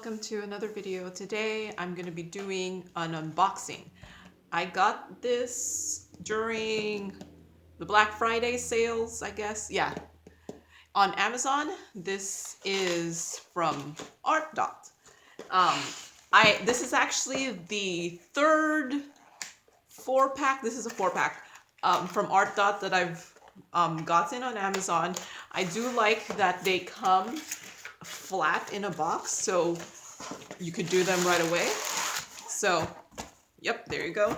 welcome to another video. Today I'm going to be doing an unboxing. I got this during the Black Friday sales, I guess. Yeah, on Amazon. This is from Artdot. This is actually the third 4-pack. This is a 4-pack from Artdot that I've gotten on Amazon. I do like that they come flat in a box, so you could do them right away. So, yep, there you go.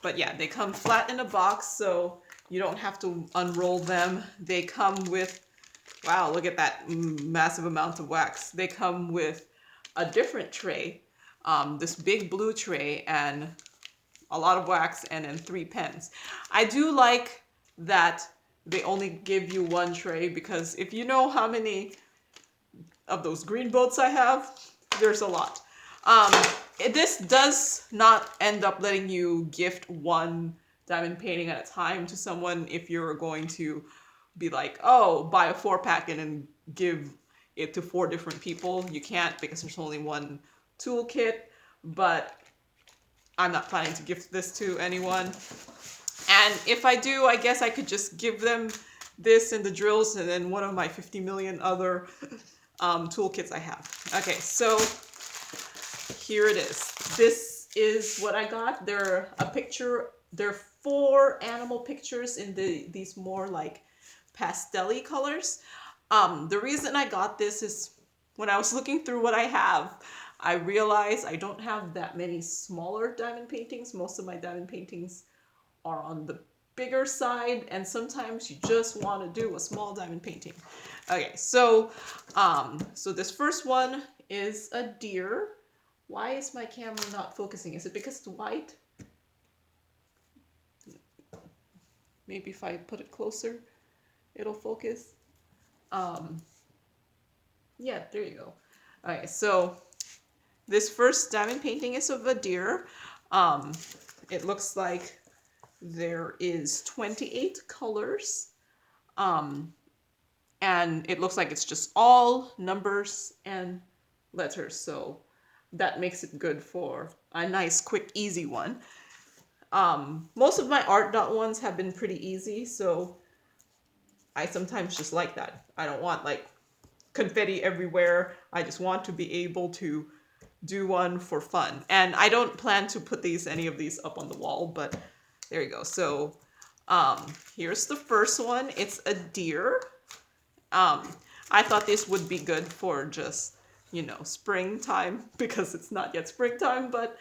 But yeah, they come flat in a box, so you don't have to unroll them. They come with, wow, look at that massive amount of wax. They come with a different tray, this big blue tray, and a lot of wax, and then 3 pens. I do like that they only give you one tray, because if you know how many of those green boats I have, there's a lot. This does not end up letting you gift one diamond painting at a time to someone if you're going to be like, oh, buy a 4-pack and then give it to 4 different people. You can't, because there's only one toolkit, but I'm not planning to gift this to anyone. And if I do, I guess I could just give them this and the drills and then one of my 50 million other toolkits I have. Okay, so here it is. This is what I got. There are 4 animal pictures in these more like pastel-y colors. The reason I got this is when I was looking through what I have, I realized I don't have that many smaller diamond paintings. Most of my diamond paintings are on the bigger side, and sometimes you just want to do a small diamond painting. Okay, so this first one is a deer. Why is my camera not focusing? Is it because it's white? Maybe if I put it closer, it'll focus. Yeah, there you go. Okay, so this first diamond painting is of a deer. It looks like there is 28 colors. And it looks like it's just all numbers and letters, so that makes it good for a nice, quick, easy one. Most of my Artdot ones have been pretty easy, so I sometimes just like that. I don't want like confetti everywhere. I just want to be able to do one for fun. And I don't plan to put any of these up on the wall, but there you go. So here's the first one. It's a deer. I thought this would be good for just, springtime, because it's not yet springtime, but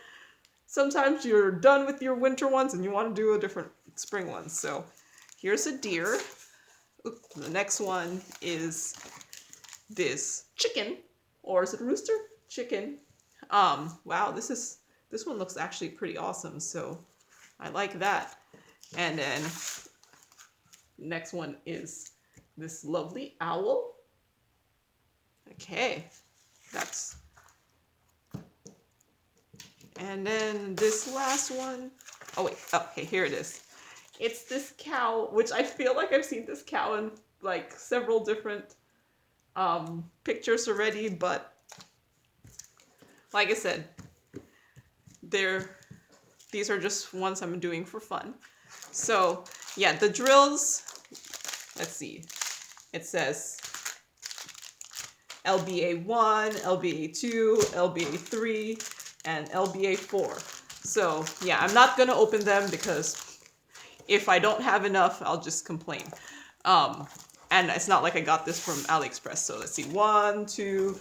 sometimes you're done with your winter ones and you want to do a different spring one. So here's a deer. The next one is this chicken, or is it a rooster? Chicken. Wow, this one looks actually pretty awesome, so I like that. And then next one is this lovely owl. Okay, and then this last one. Oh wait, okay, here it is. It's this cow, which I feel like I've seen this cow in like several different pictures already, but like I said, these are just ones I'm doing for fun. So yeah, the drills, let's see. It says LBA 1, LBA 2, LBA 3, and LBA 4. So yeah, I'm not gonna open them because if I don't have enough, I'll just complain. And it's not like I got this from AliExpress. So let's see, 1, 2,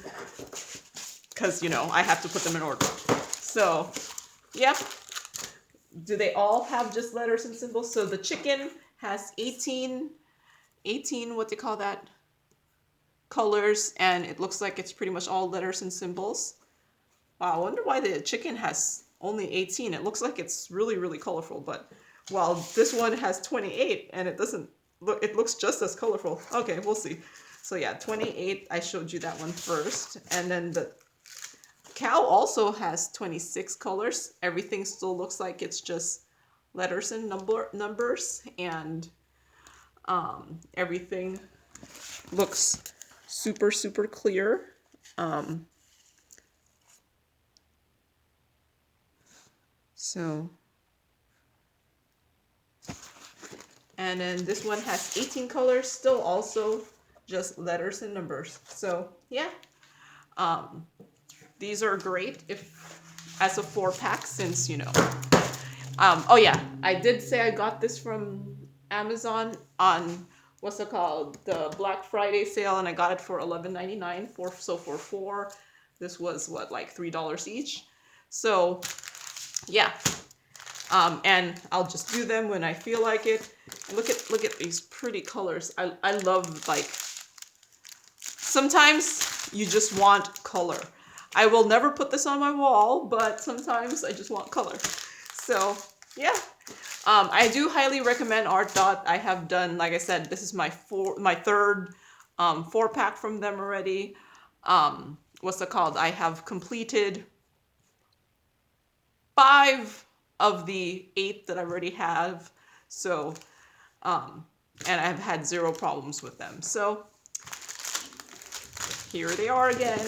because I have to put them in order. So yeah, do they all have just letters and symbols? So the chicken has 18, what they call that, colors, and it looks like it's pretty much all letters and symbols. Wow, I wonder why the chicken has only 18. It looks like it's really, really colorful, but while this one has 28, and it doesn't look, it looks just as colorful. Okay, we'll see. So yeah, 28, I showed you that one first, and then the cow also has 26 colors. Everything still looks like it's just letters and numbers, and everything looks super, super clear. So, and then this one has 18 colors, still also just letters and numbers. So yeah, these are great if as a 4-pack, since oh yeah, I did say I got this from Amazon on what's it called, the Black Friday sale, and I got it for $11.99. So for 4, this was what, like $3 each. So yeah, and I'll just do them when I feel like it. Look at these pretty colors. I love, like, sometimes you just want color. I will never put this on my wall, but sometimes I just want color. So yeah, I do highly recommend Artdot. I have done, like I said, this is my third 4-pack from them already. What's it called? I have completed 5 of the 8 that I already have. So, and I've had 0 problems with them. So here they are again.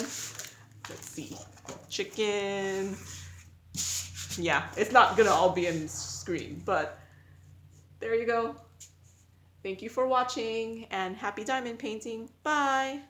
Let's see. Chicken. Yeah, it's not gonna all be in the screen, but there you go. Thank you for watching, and happy diamond painting. Bye!